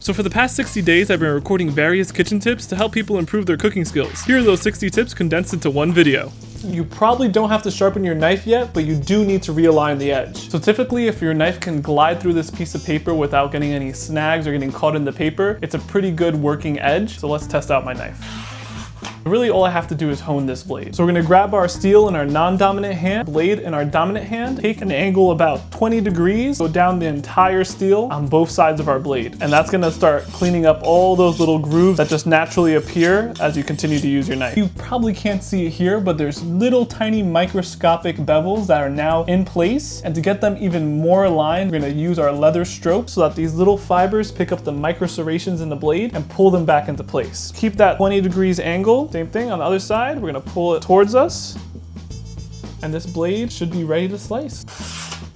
So for the past 60 days, I've been recording various kitchen tips to help people improve their cooking skills. Here are those 60 tips condensed into one video. You probably don't have to sharpen your knife yet, but you do need to realign the edge. So typically, if your knife can glide through this piece of paper without getting any snags or getting caught in the paper, it's a pretty good working edge. So let's test out my knife. Really, all I have to do is hone this blade. So we're gonna grab our steel in our non-dominant hand, blade in our dominant hand, take an angle about 20 degrees, go down the entire steel on both sides of our blade. And that's gonna start cleaning up all those little grooves that just naturally appear as you continue to use your knife. You probably can't see it here, but there's little tiny microscopic bevels that are now in place. And to get them even more aligned, we're gonna use our leather stroke so that these little fibers pick up the micro serrations in the blade and pull them back into place. Keep that 20 degrees angle. Same thing on the other side, we're gonna pull it towards us, and this blade should be ready to slice.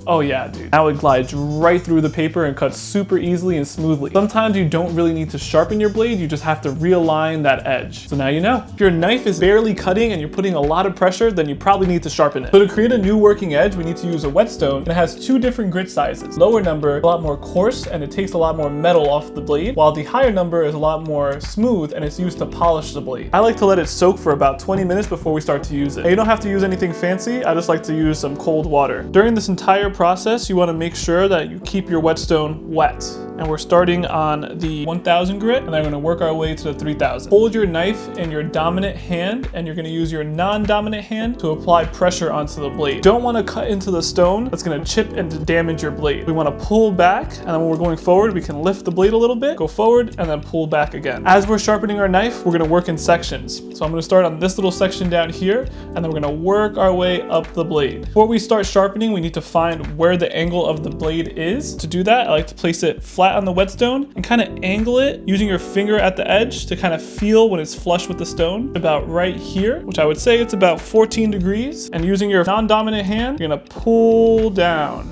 Oh yeah, dude. Now it glides right through the paper and cuts super easily and smoothly. Sometimes you don't really need to sharpen your blade, you just have to realign that edge. So now you know. If your knife is barely cutting and you're putting a lot of pressure, then you probably need to sharpen it. So to create a new working edge, we need to use a whetstone, and it has two different grit sizes. Lower number, a lot more coarse, and it takes a lot more metal off the blade, while the higher number is a lot more smooth, and it's used to polish the blade. I like to let it soak for about 20 minutes before we start to use it. Now, you don't have to use anything fancy, I just like to use some cold water. During this entire process, you want to make sure that you keep your whetstone wet. And we're starting on the 1000 grit, and then we're going to work our way to the 3000. Hold your knife in your dominant hand, and you're going to use your non-dominant hand to apply pressure onto the blade. Don't want to cut into the stone. That's going to chip and to damage your blade. We want to pull back, and then when we're going forward, we can lift the blade a little bit, go forward, and then pull back again. As we're sharpening our knife, we're going to work in sections. So I'm going to start on this little section down here, and then we're going to work our way up the blade. Before we start sharpening, we need to find where the angle of the blade is. To do that, I like to place it flat on the whetstone and kind of angle it using your finger at the edge to kind of feel when it's flush with the stone, about right here, which I would say it's about 14 degrees. And using your non-dominant hand, you're gonna pull down.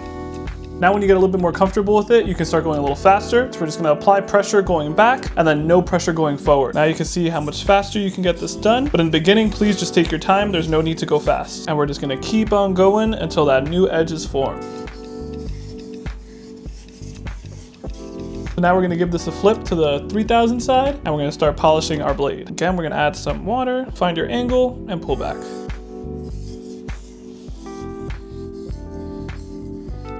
Now when you get a little bit more comfortable with it, you can start going a little faster. So we're just gonna apply pressure going back and then no pressure going forward. Now you can see how much faster you can get this done. But in the beginning, please just take your time. There's no need to go fast. And we're just gonna keep on going until that new edge is formed. So now we're gonna give this a flip to the 3000 side, and we're gonna start polishing our blade. Again, we're gonna add some water, find your angle, and pull back.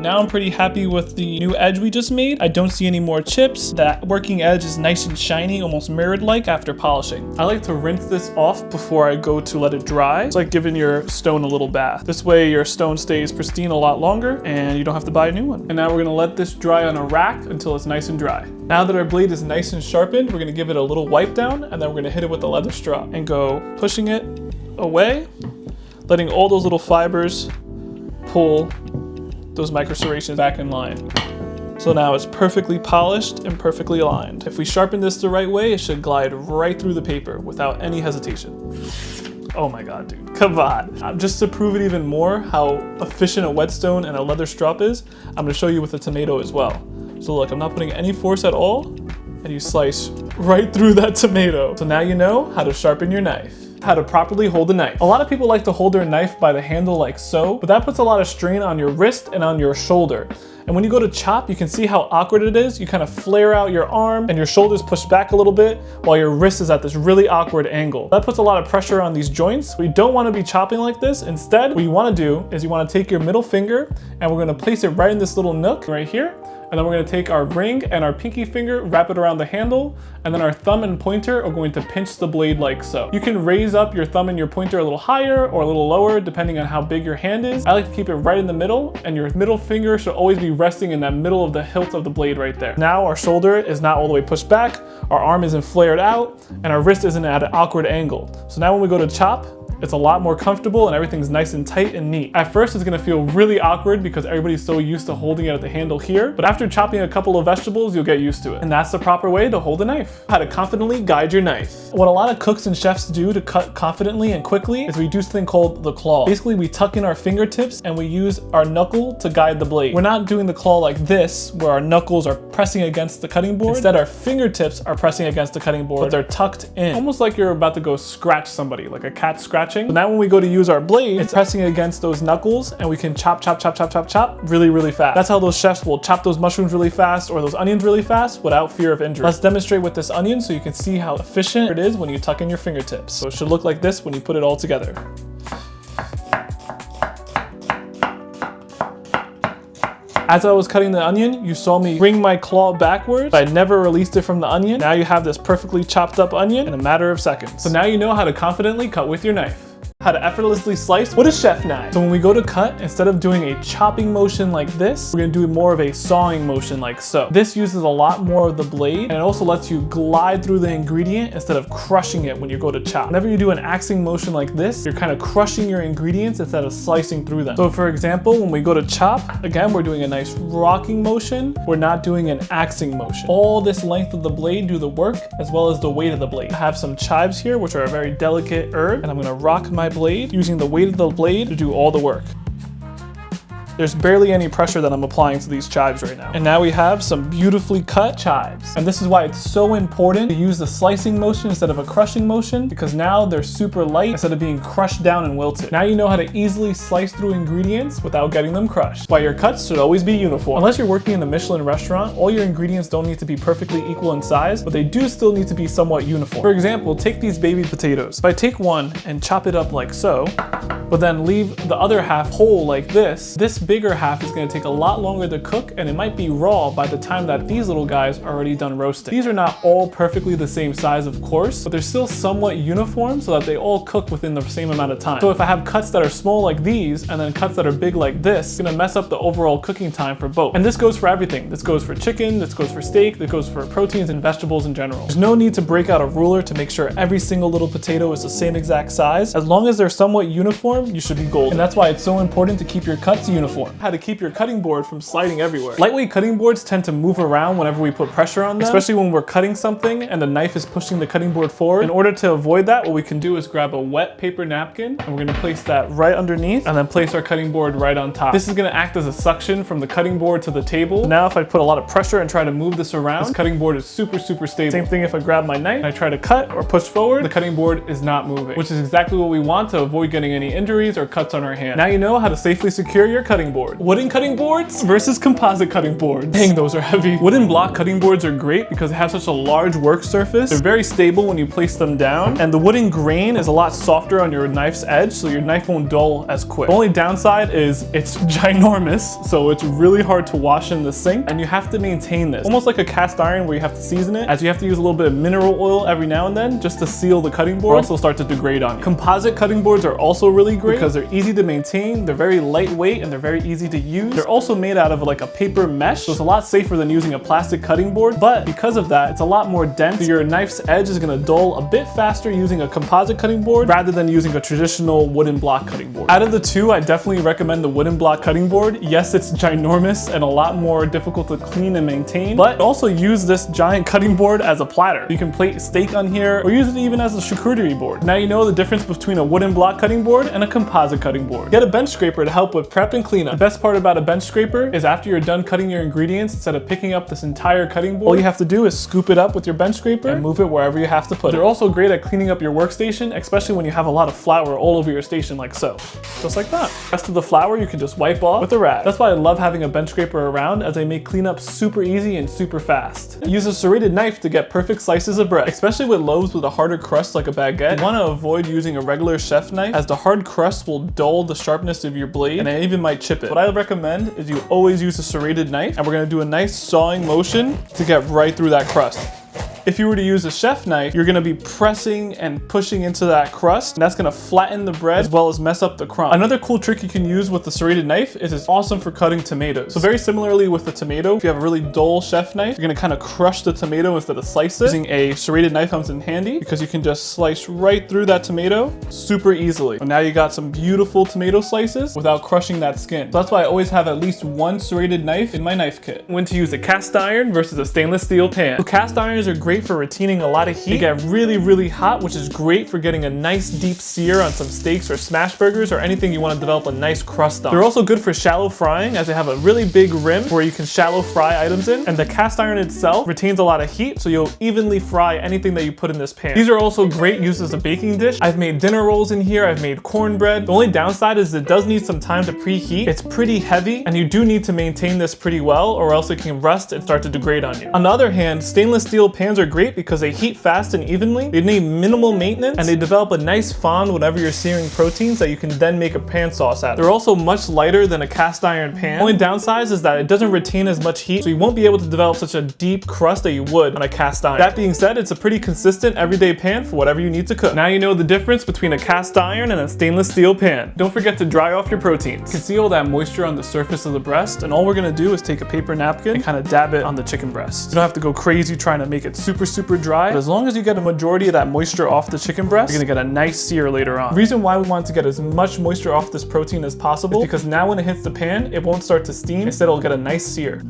Now I'm pretty happy with the new edge we just made. I don't see any more chips. That working edge is nice and shiny, almost mirrored-like after polishing. I like to rinse this off before I go to let it dry. It's like giving your stone a little bath. This way your stone stays pristine a lot longer and you don't have to buy a new one. And now we're gonna let this dry on a rack until it's nice and dry. Now that our blade is nice and sharpened, we're gonna give it a little wipe down, and then we're gonna hit it with a leather straw and go pushing it away, letting all those little fibers pull those micro serrations back in line. So now it's perfectly polished and perfectly aligned. If we sharpen this the right way, it should glide right through the paper without any hesitation. Oh my God, dude, come on. Just to prove it even more how efficient a whetstone and a leather strop is, I'm gonna show you with a tomato as well. So look, I'm not putting any force at all, and you slice right through that tomato. So now you know how to sharpen your knife. How to properly hold a knife. A lot of people like to hold their knife by the handle like so, but that puts a lot of strain on your wrist and on your shoulder. And when you go to chop, you can see how awkward it is. You kind of flare out your arm and your shoulders push back a little bit while your wrist is at this really awkward angle. That puts a lot of pressure on these joints. We don't want to be chopping like this. Instead, what you want to do is you want to take your middle finger and we're going to place it right in this little nook right here. And then we're gonna take our ring and our pinky finger, wrap it around the handle, and then our thumb and pointer are going to pinch the blade like so. You can raise up your thumb and your pointer a little higher or a little lower, depending on how big your hand is. I like to keep it right in the middle, and your middle finger should always be resting in that middle of the hilt of the blade right there. Now our shoulder is not all the way pushed back, our arm isn't flared out, and our wrist isn't at an awkward angle. So now when we go to chop, it's a lot more comfortable and everything's nice and tight and neat. At first, it's gonna feel really awkward because everybody's so used to holding it at the handle here, but after chopping a couple of vegetables, you'll get used to it. And that's the proper way to hold a knife. How to confidently guide your knife. What a lot of cooks and chefs do to cut confidently and quickly is we do something called the claw. Basically, we tuck in our fingertips and we use our knuckle to guide the blade. We're not doing the claw like this, where our knuckles are pressing against the cutting board. Instead, our fingertips are pressing against the cutting board, but they're tucked in. Almost like you're about to go scratch somebody, like a cat scratching. scratching. So now when we go to use our blade, it's pressing against those knuckles and we can chop, chop, chop, chop, chop, chop really, really fast. That's how those chefs will chop those mushrooms really fast or those onions really fast without fear of injury. Let's demonstrate with this onion so you can see how efficient it is when you tuck in your fingertips. So it should look like this when you put it all together. As I was cutting the onion, you saw me bring my claw backwards, but I never released it from the onion. Now you have this perfectly chopped up onion in a matter of seconds. So now you know how to confidently cut with your knife. How to effortlessly slice with a chef knife. So when we go to cut, instead of doing a chopping motion like this, we're gonna do more of a sawing motion like so. This uses a lot more of the blade and it also lets you glide through the ingredient instead of crushing it when you go to chop. Whenever you do an axing motion like this, you're kind of crushing your ingredients instead of slicing through them. So for example, when we go to chop, again, we're doing a nice rocking motion. We're not doing an axing motion. All this length of the blade do the work as well as the weight of the blade. I have some chives here, which are a very delicate herb, and I'm gonna rock my blade using the weight of the blade to do all the work. There's barely any pressure that I'm applying to these chives right now. And now we have some beautifully cut chives. And this is why it's so important to use the slicing motion instead of a crushing motion, because now they're super light instead of being crushed down and wilted. Now you know how to easily slice through ingredients without getting them crushed. Why your cuts should always be uniform. Unless you're working in a Michelin restaurant, all your ingredients don't need to be perfectly equal in size, but they do still need to be somewhat uniform. For example, take these baby potatoes. If I take one and chop it up like so, but then leave the other half whole like this bigger half is going to take a lot longer to cook and it might be raw by the time that these little guys are already done roasting. These are not all perfectly the same size, of course, but they're still somewhat uniform so that they all cook within the same amount of time. So if I have cuts that are small like these and then cuts that are big like this, it's going to mess up the overall cooking time for both. And this goes for everything. This goes for chicken, this goes for steak, this goes for proteins and vegetables in general. There's no need to break out a ruler to make sure every single little potato is the same exact size. As long as they're somewhat uniform, you should be golden. And that's why it's so important to keep your cuts uniform. How to keep your cutting board from sliding everywhere. Lightweight cutting boards tend to move around whenever we put pressure on them, especially when we're cutting something and the knife is pushing the cutting board forward. In order to avoid that, what we can do is grab a wet paper napkin and we're gonna place that right underneath and then place our cutting board right on top. This is gonna act as a suction from the cutting board to the table. Now if I put a lot of pressure and try to move this around, this cutting board is super stable. Same thing if I grab my knife and I try to cut or push forward, the cutting board is not moving, which is exactly what we want to avoid getting any injuries or cuts on our hand. Now you know how to safely secure your cutting board. Wooden cutting boards versus composite cutting boards. Dang, those are heavy. Wooden block cutting boards are great because they have such a large work surface. They're very stable when you place them down, and the wooden grain is a lot softer on your knife's edge, so your knife won't dull as quick. The only downside is it's ginormous, so it's really hard to wash in the sink, and you have to maintain this. Almost like a cast iron where you have to season it, as you have to use a little bit of mineral oil every now and then just to seal the cutting board, or else it'll start to degrade on you. Composite cutting boards are also really great because they're easy to maintain, they're very lightweight, and they're very easy to use. They're also made out of like a paper mesh, so it's a lot safer than using a plastic cutting board, but because of that, it's a lot more dense, so your knife's edge is gonna dull a bit faster using a composite cutting board rather than using a traditional wooden block cutting board. Out of the two, I definitely recommend the wooden block cutting board. Yes, it's ginormous and a lot more difficult to clean and maintain, but also use this giant cutting board as a platter. You can plate steak on here or use it even as a charcuterie board. Now you know the difference between a wooden block cutting board and a composite cutting board. Get a bench scraper to help with prep and cleanup. The best part about a bench scraper is after you're done cutting your ingredients, instead of picking up this entire cutting board, all you have to do is scoop it up with your bench scraper and move it wherever you have to put it. They're also great at cleaning up your workstation, especially when you have a lot of flour all over your station like so. Just like that. The rest of the flour you can just wipe off with a rag. That's why I love having a bench scraper around, as they make cleanup super easy and super fast. Use a serrated knife to get perfect slices of bread, especially with loaves with a harder crust like a baguette. You want to avoid using a regular chef knife, as the hard crust will dull the sharpness of your blade and it even might chip it. What I recommend is you always use a serrated knife, and we're going to do a nice sawing motion to get right through that crust. If you were to use a chef knife, you're gonna be pressing and pushing into that crust, and that's gonna flatten the bread as well as mess up the crumb. Another cool trick you can use with the serrated knife is it's awesome for cutting tomatoes. So very similarly with the tomato, if you have a really dull chef knife, you're gonna kind of crush the tomato instead of slice it. Using a serrated knife comes in handy because you can just slice right through that tomato super easily. And now you got some beautiful tomato slices without crushing that skin. So that's why I always have at least one serrated knife in my knife kit. When to use a cast iron versus a stainless steel pan. So cast irons are great great for retaining a lot of heat. They get really, really hot, which is great for getting a nice deep sear on some steaks or smash burgers or anything you want to develop a nice crust on. They're also good for shallow frying, as they have a really big rim where you can shallow fry items in, and the cast iron itself retains a lot of heat, so you'll evenly fry anything that you put in this pan. These are also great used as a baking dish. I've made dinner rolls in here, I've made cornbread. The only downside is it does need some time to preheat. It's pretty heavy, and you do need to maintain this pretty well, or else it can rust and start to degrade on you. On the other hand, stainless steel pans are great because they heat fast and evenly. They need minimal maintenance, and they develop a nice fond whenever you're searing proteins that you can then make a pan sauce out of. They're also much lighter than a cast iron pan. Only downside is that it doesn't retain as much heat, so you won't be able to develop such a deep crust that you would on a cast iron. That being said, it's a pretty consistent everyday pan for whatever you need to cook. Now you know the difference between a cast iron and a stainless steel pan. Don't forget to dry off your proteins. You can see all that moisture on the surface of the breast, and all we're gonna do is take a paper napkin and kind of dab it on the chicken breast. You don't have to go crazy trying to make it super, super dry, but as long as you get a majority of that moisture off the chicken breast, you're gonna get a nice sear later on. The reason why we want to get as much moisture off this protein as possible is because now when it hits the pan, it won't start to steam, instead it'll get a nice sear.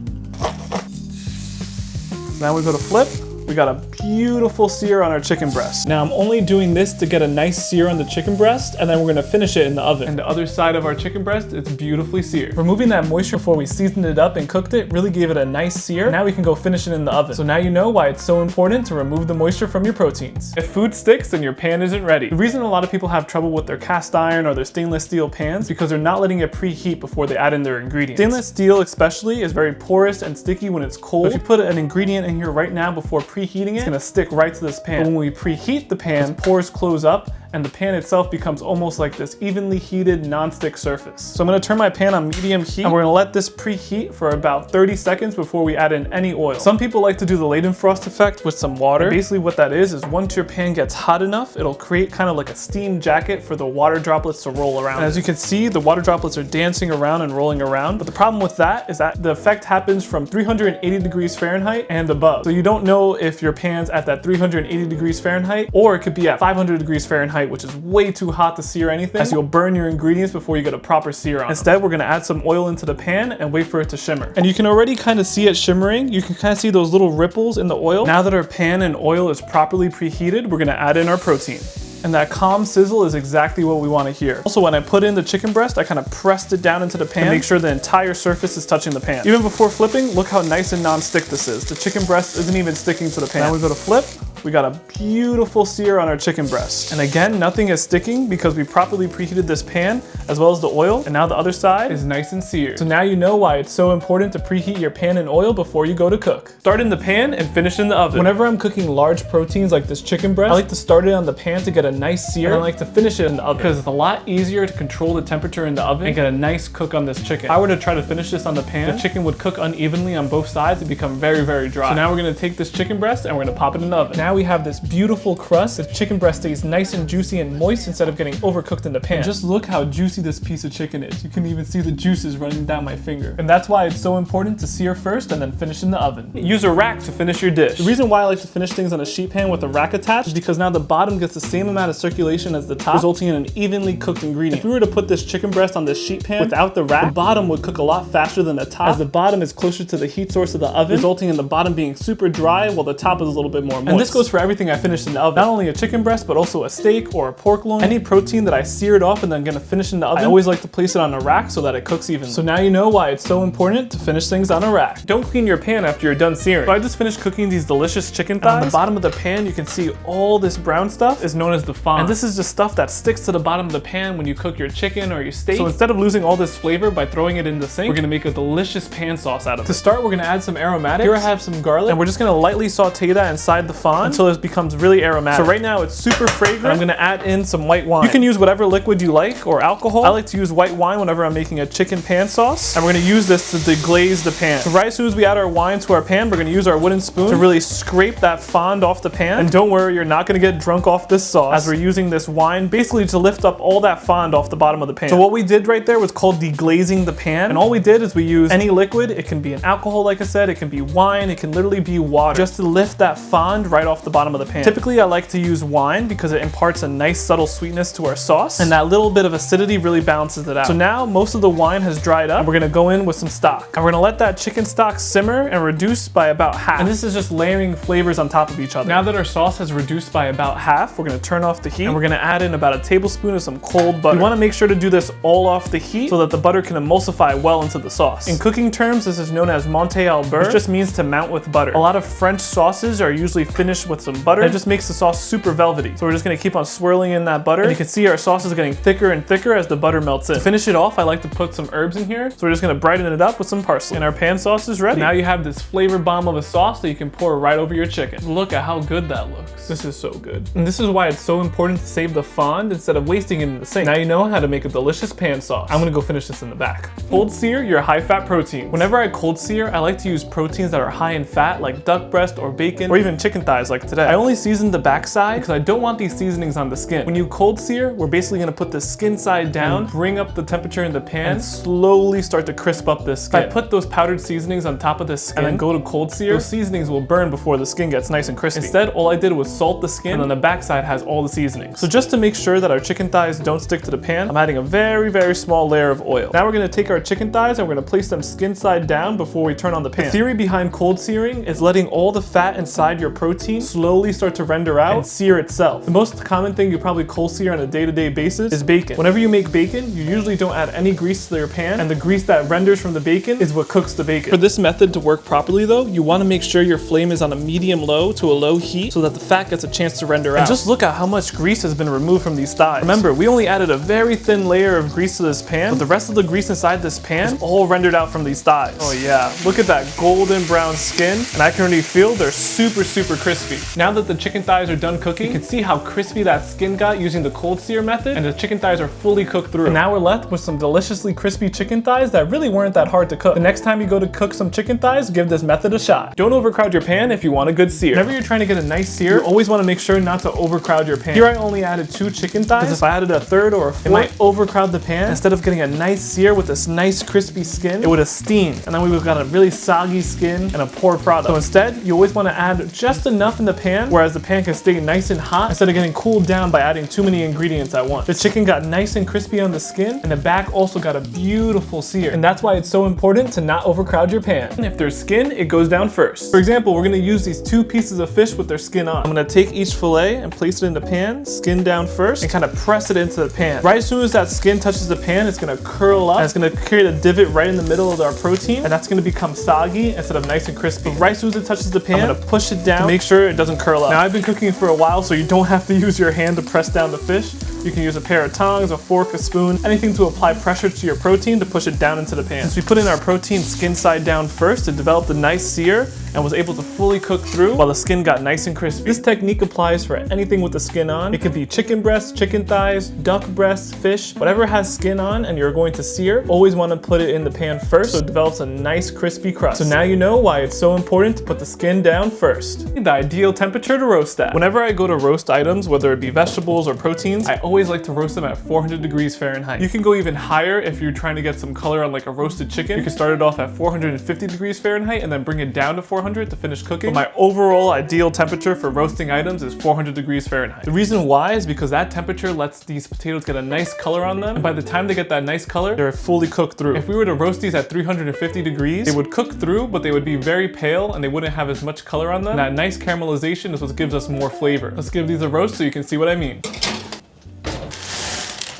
Now we go to flip. We got a beautiful sear on our chicken breast. Now I'm only doing this to get a nice sear on the chicken breast, and then we're gonna finish it in the oven. And the other side of our chicken breast is beautifully seared. Removing that moisture before we seasoned it up and cooked it really gave it a nice sear. Now we can go finish it in the oven. So now you know why it's so important to remove the moisture from your proteins. If food sticks, then your pan isn't ready. The reason a lot of people have trouble with their cast iron or their stainless steel pans is because they're not letting it preheat before they add in their ingredients. Stainless steel especially is very porous and sticky when it's cold. If you put an ingredient in here right now before preheating it, it's gonna stick right to this pan. But when we preheat the pan, those pores close up and the pan itself becomes almost like this evenly heated non-stick surface. So I'm gonna turn my pan on medium heat, and we're gonna let this preheat for about 30 seconds before we add in any oil. Some people like to do the Leidenfrost effect with some water. And basically what that is once your pan gets hot enough, it'll create kind of like a steam jacket for the water droplets to roll around. And as you can see, the water droplets are dancing around and rolling around. But the problem with that is that the effect happens from 380 degrees Fahrenheit and above. So you don't know if your pan's at that 380 degrees Fahrenheit, or it could be at 500 degrees Fahrenheit, which is way too hot to sear anything, as you'll burn your ingredients before you get a proper sear on. Instead, we're gonna add some oil into the pan and wait for it to shimmer. And you can already kind of see it shimmering. You can kind of see those little ripples in the oil. Now that our pan and oil is properly preheated, we're gonna add in our protein. And that calm sizzle is exactly what we want to hear. Also, when I put in the chicken breast, I kind of pressed it down into the pan to make sure the entire surface is touching the pan. Even before flipping, look how nice and non-stick this is. The chicken breast isn't even sticking to the pan. Now we go to flip. We got a beautiful sear on our chicken breast. And again, nothing is sticking because we properly preheated this pan as well as the oil. And now the other side is nice and seared. So now you know why it's so important to preheat your pan and oil before you go to cook. Start in the pan and finish in the oven. Whenever I'm cooking large proteins like this chicken breast, I like to start it on the pan to get a nice sear, and I like to finish it in the oven because it's a lot easier to control the temperature in the oven and get a nice cook on this chicken. If I were to try to finish this on the pan, the chicken would cook unevenly on both sides and become very, very dry. So now we're gonna take this chicken breast and we're gonna pop it in the oven. Now we have this beautiful crust. The chicken breast stays nice and juicy and moist instead of getting overcooked in the pan. And just look how juicy this piece of chicken is. You can even see the juices running down my finger. And that's why it's so important to sear first and then finish in the oven. Use a rack to finish your dish. The reason why I like to finish things on a sheet pan with a rack attached is because now the bottom gets the same amount of circulation as the top, resulting in an evenly cooked ingredient. If we were to put this chicken breast on this sheet pan without the rack, the bottom would cook a lot faster than the top, as the bottom is closer to the heat source of the oven, resulting in the bottom being super dry while the top is a little bit more moist. And this goes for everything I finished in the oven. Not only a chicken breast, but also a steak or a pork loin. Any protein that I seared off and then gonna finish in the oven, I always like to place it on a rack so that it cooks evenly. So now you know why it's so important to finish things on a rack. Don't clean your pan after you're done searing. So I just finished cooking these delicious chicken thighs. On the bottom of the pan, you can see all this brown stuff is known as the fond. And this is just stuff that sticks to the bottom of the pan when you cook your chicken or your steak. So instead of losing all this flavor by throwing it in the sink, we're gonna make a delicious pan sauce out of it. To start, we're gonna add some aromatics. Here I have some garlic, and we're just gonna lightly saute that inside the fond until it becomes really aromatic. So right now it's super fragrant. I'm gonna add in some white wine. You can use whatever liquid you like or alcohol. I like to use white wine whenever I'm making a chicken pan sauce. And we're gonna use this to deglaze the pan. So right as soon as we add our wine to our pan, we're gonna use our wooden spoon to really scrape that fond off the pan. And don't worry, you're not gonna get drunk off this sauce, as we're using this wine basically to lift up all that fond off the bottom of the pan. So what we did right there was called deglazing the pan. And all we did is we used any liquid. It can be an alcohol, like I said, it can be wine, it can literally be water, just to lift that fond right off off the bottom of the pan. Typically, I like to use wine because it imparts a nice subtle sweetness to our sauce, and that little bit of acidity really balances it out. So now most of the wine has dried up, and we're gonna go in with some stock. And we're gonna let that chicken stock simmer and reduce by about half. And this is just layering flavors on top of each other. Now that our sauce has reduced by about half, we're gonna turn off the heat, and we're gonna add in about a tablespoon of some cold butter. You wanna make sure to do this all off the heat so that the butter can emulsify well into the sauce. In cooking terms, this is known as monter au beurre, which just means to mount with butter. A lot of French sauces are usually finished with some butter, and it just makes the sauce super velvety. So we're just gonna keep on swirling in that butter, and you can see our sauce is getting thicker and thicker as the butter melts in. To finish it off, I like to put some herbs in here, so we're just gonna brighten it up with some parsley. And our pan sauce is ready. Now you have this flavor bomb of a sauce that you can pour right over your chicken. Look at how good that looks. This is so good. And this is why it's so important to save the fond instead of wasting it in the sink. Now you know how to make a delicious pan sauce. I'm gonna go finish this in the back. Cold sear your high-fat protein. Whenever I cold sear, I like to use proteins that are high in fat, like duck breast or bacon, or even chicken thighs like today. I only season the backside because I don't want these seasonings on the skin. When you cold sear, we're basically gonna put the skin side down, bring up the temperature in the pan, and slowly start to crisp up this skin. If I put those powdered seasonings on top of this skin and then go to cold sear, those seasonings will burn before the skin gets nice and crispy. Instead, all I did was salt the skin, and then the backside has all the seasonings. So just to make sure that our chicken thighs don't stick to the pan, I'm adding a very, very small layer of oil. Now we're gonna take our chicken thighs and we're gonna place them skin side down before we turn on the pan. The theory behind cold searing is letting all the fat inside your protein slowly start to render out and sear itself. The most common thing you probably cold sear on a day-to-day basis is bacon. Whenever you make bacon, you usually don't add any grease to your pan, and the grease that renders from the bacon is what cooks the bacon. For this method to work properly though, you wanna make sure your flame is on a medium-low to a low heat so that the fat gets a chance to render out. And just look at how much grease has been removed from these thighs. Remember, we only added a very thin layer of grease to this pan, but the rest of the grease inside this pan is all rendered out from these thighs. Oh yeah, look at that golden brown skin, and I can already feel they're super, super crispy. Now that the chicken thighs are done cooking, you can see how crispy that skin got using the cold sear method, and the chicken thighs are fully cooked through. And now we're left with some deliciously crispy chicken thighs that really weren't that hard to cook. The next time you go to cook some chicken thighs, give this method a shot. Don't overcrowd your pan if you want a good sear. Whenever you're trying to get a nice sear, you always want to make sure not to overcrowd your pan. Here I only added 2 chicken thighs, because if I added a third or a fourth, it might overcrowd the pan. Instead of getting a nice sear with this nice crispy skin, it would have steamed, and then we would have got a really soggy skin and a poor product. So instead, you always want to add just enough in the pan, whereas the pan can stay nice and hot instead of getting cooled down by adding too many ingredients at once. The chicken got nice and crispy on the skin, and the back also got a beautiful sear. And that's why it's so important to not overcrowd your pan. If there's skin, it goes down first. For example, we're gonna use these 2 pieces of fish with their skin on. I'm gonna take each fillet and place it in the pan, skin down first, and kind of press it into the pan. Right as soon as that skin touches the pan, it's gonna curl up, and it's gonna create a divot right in the middle of our protein, and that's gonna become soggy instead of nice and crispy. But right as soon as it touches the pan, I'm gonna push it down to make sure it doesn't curl up. Now I've been cooking for a while, so you don't have to use your hand to press down the fish. You can use a pair of tongs, a fork, a spoon, anything to apply pressure to your protein to push it down into the pan. Since we put in our protein skin side down first, it developed a nice sear and was able to fully cook through while the skin got nice and crispy. This technique applies for anything with the skin on. It could be chicken breasts, chicken thighs, duck breasts, fish, whatever has skin on and you're going to sear, always want to put it in the pan first so it develops a nice crispy crust. So now you know why it's so important to put the skin down first. The ideal temperature to roast at. Whenever I go to roast items, whether it be vegetables or proteins, I always like to roast them at 400 degrees Fahrenheit. You can go even higher if you're trying to get some color on like a roasted chicken. You can start it off at 450 degrees Fahrenheit and then bring it down to 400 to finish cooking. But my overall ideal temperature for roasting items is 400 degrees Fahrenheit. The reason why is because that temperature lets these potatoes get a nice color on them, and by the time they get that nice color, they're fully cooked through. If we were to roast these at 350 degrees, they would cook through, but they would be very pale and they wouldn't have as much color on them. And that nice caramelization is what gives us more flavor. Let's give these a roast so you can see what I mean.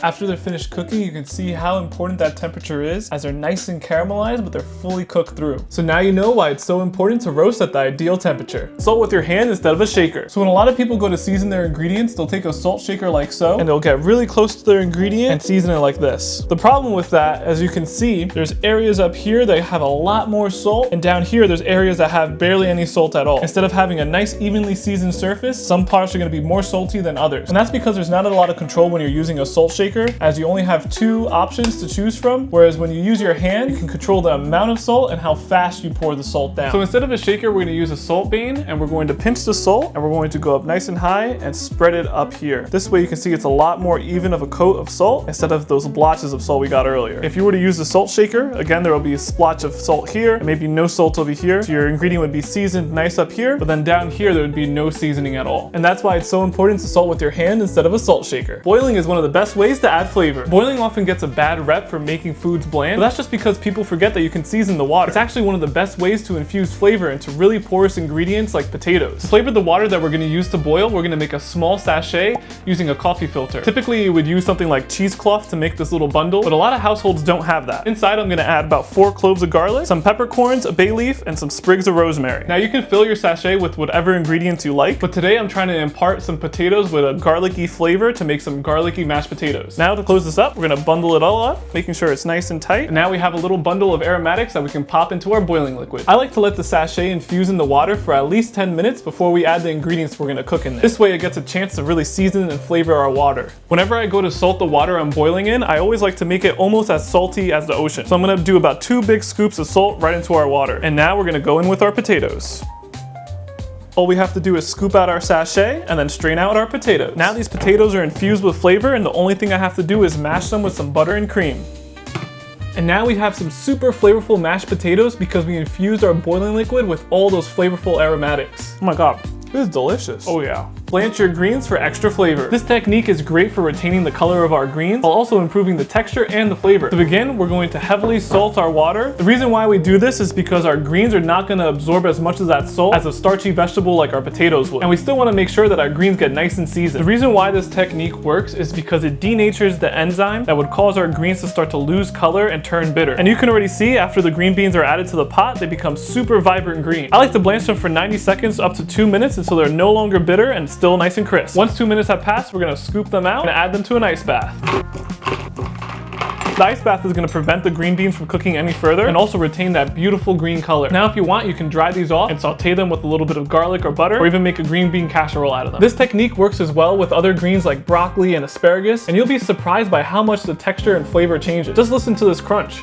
After they're finished cooking, you can see how important that temperature is, as they're nice and caramelized, but they're fully cooked through. So now you know why it's so important to roast at the ideal temperature. Salt with your hand instead of a shaker. So when a lot of people go to season their ingredients, they'll take a salt shaker like so, and they'll get really close to their ingredient and season it like this. The problem with that, as you can see, there's areas up here that have a lot more salt, and down here there's areas that have barely any salt at all. Instead of having a nice evenly seasoned surface, some parts are going to be more salty than others. And that's because there's not a lot of control when you're using a salt shaker, shaker, as you only have 2 options to choose from, whereas when you use your hand, you can control the amount of salt and how fast you pour the salt down. So instead of a shaker, we're gonna use a salt pane, and we're going to pinch the salt, and we're going to go up nice and high and spread it up here. This way you can see it's a lot more even of a coat of salt instead of those blotches of salt we got earlier. If you were to use the salt shaker, again, there will be a splotch of salt here, and maybe no salt over here. So your ingredient would be seasoned nice up here, but then down here, there would be no seasoning at all. And that's why it's so important to salt with your hand instead of a salt shaker. Boiling is one of the best ways to add flavor. Boiling often gets a bad rep for making foods bland, but that's just because people forget that you can season the water. It's actually one of the best ways to infuse flavor into really porous ingredients like potatoes. To flavor the water that we're gonna use to boil, we're gonna make a small sachet using a coffee filter. Typically, you would use something like cheesecloth to make this little bundle, but a lot of households don't have that. Inside, I'm gonna add about 4 cloves of garlic, some peppercorns, a bay leaf, and some sprigs of rosemary. Now you can fill your sachet with whatever ingredients you like, but today I'm trying to impart some potatoes with a garlicky flavor to make some garlicky mashed potatoes. Now to close this up, we're gonna bundle it all up, making sure it's nice and tight. And now we have a little bundle of aromatics that we can pop into our boiling liquid. I like to let the sachet infuse in the water for at least 10 minutes before we add the ingredients we're gonna cook in there. This way it gets a chance to really season and flavor our water. Whenever I go to salt the water I'm boiling in, I always like to make it almost as salty as the ocean. So I'm gonna do about 2 big scoops of salt right into our water. And now we're gonna go in with our potatoes. All we have to do is scoop out our sachet and then strain out our potatoes. Now these potatoes are infused with flavor, and the only thing I have to do is mash them with some butter and cream. And now we have some super flavorful mashed potatoes because we infused our boiling liquid with all those flavorful aromatics. Oh my god, this is delicious. Oh yeah. Blanch your greens for extra flavor. This technique is great for retaining the color of our greens while also improving the texture and the flavor. To begin, we're going to heavily salt our water. The reason why we do this is because our greens are not going to absorb as much of that salt as a starchy vegetable like our potatoes would. And we still want to make sure that our greens get nice and seasoned. The reason why this technique works is because it denatures the enzyme that would cause our greens to start to lose color and turn bitter. And you can already see after the green beans are added to the pot, they become super vibrant green. I like to blanch them for 90 seconds up to 2 minutes until they're no longer bitter and still nice and crisp. Once 2 minutes have passed, we're gonna scoop them out and add them to an ice bath. The ice bath is going to prevent the green beans from cooking any further and also retain that beautiful green color. Now if you want, you can dry these off and saute them with a little bit of garlic or butter, or even make a green bean casserole out of them. This technique works as well with other greens like broccoli and asparagus, and you'll be surprised by how much the texture and flavor changes. Just listen to this crunch.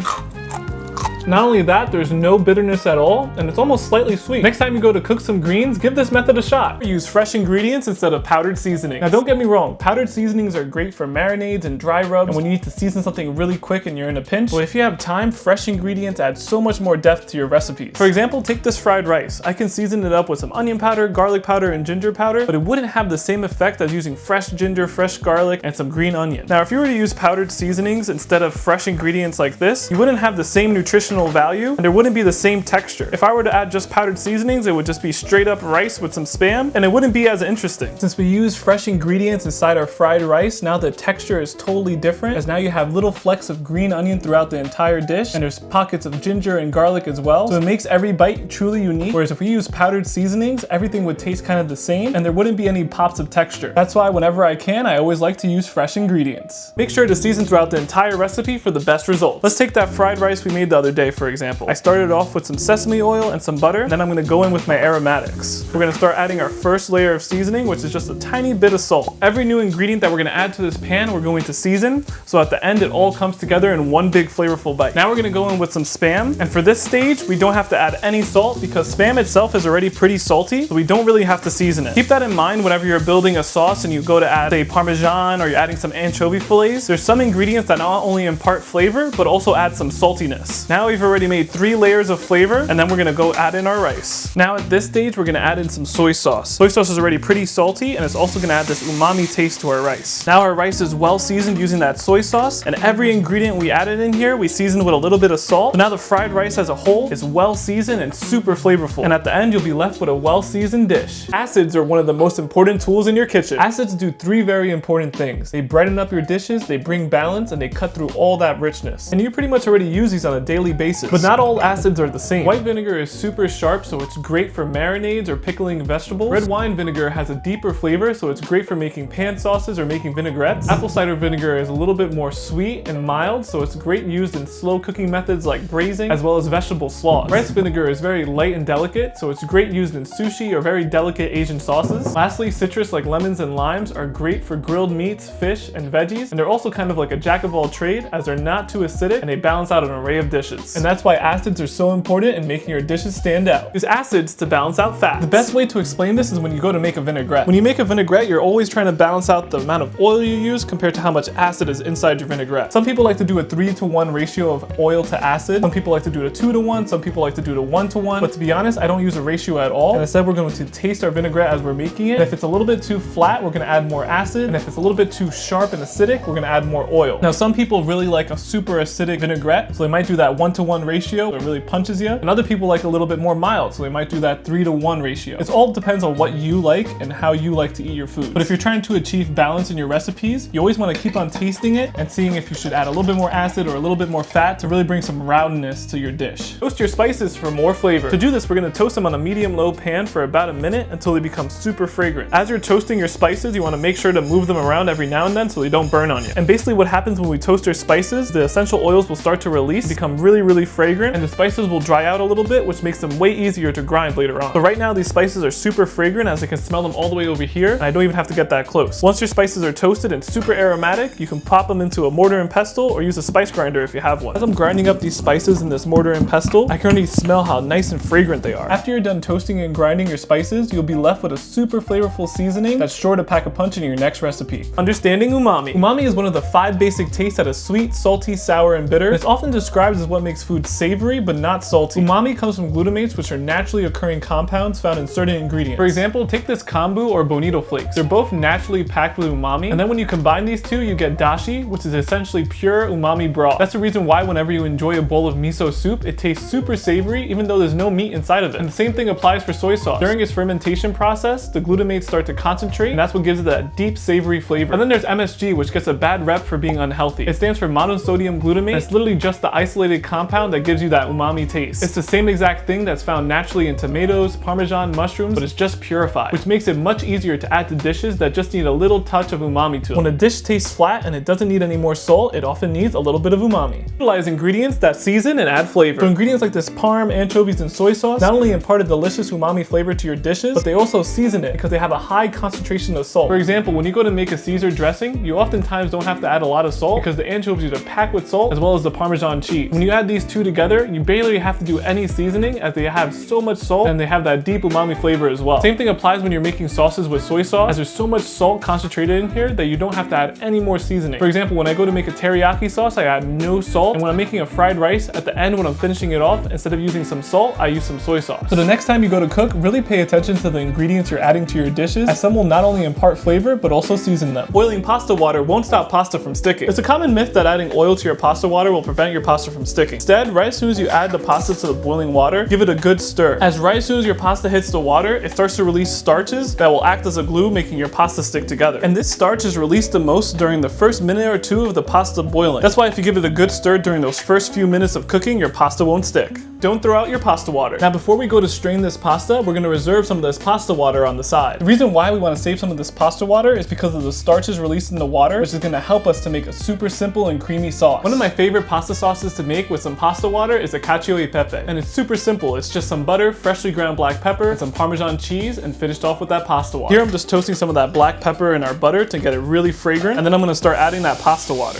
Not only that, there's no bitterness at all, and it's almost slightly sweet. Next time you go to cook some greens, give this method a shot. Use fresh ingredients instead of powdered seasonings. Now don't get me wrong, powdered seasonings are great for marinades and dry rubs and when you need to season something really quick and you're in a pinch. But if you have time, fresh ingredients add so much more depth to your recipes. For example, take this fried rice. I can season it up with some onion powder, garlic powder, and ginger powder, but it wouldn't have the same effect as using fresh ginger, fresh garlic, and some green onion. Now if you were to use powdered seasonings instead of fresh ingredients like this, you wouldn't have the same nutritional value and there wouldn't be the same texture. If I were to add just powdered seasonings, it would just be straight up rice with some Spam and it wouldn't be as interesting. Since we use fresh ingredients inside our fried rice, now the texture is totally different as now you have little flecks of green onion throughout the entire dish and there's pockets of ginger and garlic as well. So it makes every bite truly unique. Whereas if we use powdered seasonings, everything would taste kind of the same and there wouldn't be any pops of texture. That's why whenever I can, I always like to use fresh ingredients. Make sure to season throughout the entire recipe for the best results. Let's take that fried rice we made the other day, for example. I started off with some sesame oil and some butter, and then I'm gonna go in with my aromatics. We're gonna start adding our first layer of seasoning, which is just a tiny bit of salt. Every new ingredient that we're gonna add to this pan, we're going to season, so at the end it all comes together in one big flavorful bite. Now we're gonna go in with some Spam, and for this stage, we don't have to add any salt because Spam itself is already pretty salty, so we don't really have to season it. Keep that in mind whenever you're building a sauce and you go to add, say, Parmesan or you're adding some anchovy fillets. There's some ingredients that not only impart flavor, but also add some saltiness. Now we've already made 3 layers of flavor, and then we're gonna go add in our rice. Now at this stage, we're gonna add in some soy sauce. Soy sauce is already pretty salty, and it's also gonna add this umami taste to our rice. Now our rice is well seasoned using that soy sauce, and every ingredient we added in here, we seasoned with a little bit of salt. So now the fried rice as a whole is well seasoned and super flavorful. And at the end, you'll be left with a well seasoned dish. Acids are one of the most important tools in your kitchen. Acids do 3 very important things. They brighten up your dishes, they bring balance, and they cut through all that richness. And you pretty much already use these on a daily basis. But not all acids are the same. White vinegar is super sharp, so it's great for marinades or pickling vegetables. Red wine vinegar has a deeper flavor, so it's great for making pan sauces or making vinaigrettes. Apple cider vinegar is a little bit more sweet and mild, so it's great used in slow cooking methods like braising, as well as vegetable slaws. Rice vinegar is very light and delicate, so it's great used in sushi or very delicate Asian sauces. Lastly, citrus like lemons and limes are great for grilled meats, fish, and veggies, and they're also kind of like a jack of all trade, as they're not too acidic and they balance out an array of dishes. And that's why acids are so important in making your dishes stand out. Use acids to balance out fats. The best way to explain this is when you go to make a vinaigrette. When you make a vinaigrette, you're always trying to balance out the amount of oil you use compared to how much acid is inside your vinaigrette. Some people like to do a 3-to-1 ratio of oil to acid. Some people like to do a 2-to-1. Some people like to do a 1-to-1. But to be honest, I don't use a ratio at all. And instead, we're going to taste our vinaigrette as we're making it. And if it's a little bit too flat, we're going to add more acid. And if it's a little bit too sharp and acidic, we're going to add more oil. Now, some people really like a super acidic vinaigrette, so they might do that 1-to-1 ratio. It really punches you. And other people like a little bit more mild, so they might do that 3-to-1 ratio. It all depends on what you like and how you like to eat your food. But if you're trying to achieve balance in your recipes, you always want to keep on tasting it and seeing if you should add a little bit more acid or a little bit more fat to really bring some roundness to your dish. Toast your spices for more flavor. To do this, we're going to toast them on a medium-low pan for about a minute until they become super fragrant. As you're toasting your spices, you want to make sure to move them around every now and then so they don't burn on you. And basically what happens when we toast our spices, the essential oils will start to release, become really, really fragrant, and the spices will dry out a little bit, which makes them way easier to grind later on. So right now, these spices are super fragrant, as I can smell them all the way over here, and I don't even have to get that close. Once your spices are toasted and super aromatic, you can pop them into a mortar and pestle or use a spice grinder if you have one. As I'm grinding up these spices in this mortar and pestle, I can already smell how nice and fragrant they are. After you're done toasting and grinding your spices, you'll be left with a super flavorful seasoning that's sure to pack a punch in your next recipe. Understanding umami. Umami is one of the 5 basic tastes that is sweet, salty, sour, and bitter. It's often described as what makes food savory but not salty. Umami comes from glutamates, which are naturally occurring compounds found in certain ingredients. For example, take this kombu or bonito flakes. They're both naturally packed with umami, and then when you combine these two, you get dashi, which is essentially pure umami broth. That's the reason why whenever you enjoy a bowl of miso soup, it tastes super savory even though there's no meat inside of it. And the same thing applies for soy sauce. During its fermentation process, the glutamates start to concentrate, and that's what gives it that deep savory flavor. And then there's MSG, which gets a bad rep for being unhealthy. It stands for monosodium glutamate, and it's literally just the isolated compound that gives you that umami taste. It's the same exact thing that's found naturally in tomatoes, parmesan, mushrooms, but it's just purified, which makes it much easier to add to dishes that just need a little touch of umami to them. When a dish tastes flat and it doesn't need any more salt, it often needs a little bit of umami. Utilize ingredients that season and add flavor. So ingredients like this parm, anchovies, and soy sauce not only impart a delicious umami flavor to your dishes, but they also season it because they have a high concentration of salt. For example, when you go to make a Caesar dressing, you oftentimes don't have to add a lot of salt because the anchovies are packed with salt as well as the Parmesan cheese. When you add these two together, you barely have to do any seasoning as they have so much salt and they have that deep umami flavor as well. Same thing applies when you're making sauces with soy sauce, as there's so much salt concentrated in here that you don't have to add any more seasoning. For example, when I go to make a teriyaki sauce, I add no salt, and when I'm making a fried rice, at the end when I'm finishing it off, instead of using some salt, I use some soy sauce. So the next time you go to cook, really pay attention to the ingredients you're adding to your dishes, as some will not only impart flavor, but also season them. Boiling pasta water won't stop pasta from sticking. It's a common myth that adding oil to your pasta water will prevent your pasta from sticking. Instead, right as soon as you add the pasta to the boiling water, give it a good stir. As right as soon as your pasta hits the water, it starts to release starches that will act as a glue, making your pasta stick together. And this starch is released the most during the first minute or two of the pasta boiling. That's why if you give it a good stir during those first few minutes of cooking, your pasta won't stick. Don't throw out your pasta water. Now, before we go to strain this pasta, we're going to reserve some of this pasta water on the side. The reason why we want to save some of this pasta water is because of the starches released in the water, which is going to help us to make a super simple and creamy sauce. One of my favorite pasta sauces to make with some pasta water is a cacio e pepe, and it's super simple. It's just some butter, freshly ground black pepper, and some Parmesan cheese, and finished off with that pasta water. Here I'm just toasting some of that black pepper in our butter to get it really fragrant, and then I'm going to start adding that pasta water.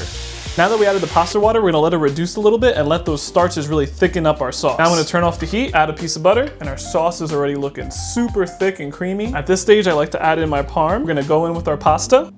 Now that we added the pasta water, we're gonna let it reduce a little bit and let those starches really thicken up our sauce. Now I'm gonna turn off the heat, add a piece of butter, and our sauce is already looking super thick and creamy. At this stage, I like to add in my parm. We're gonna go in with our pasta.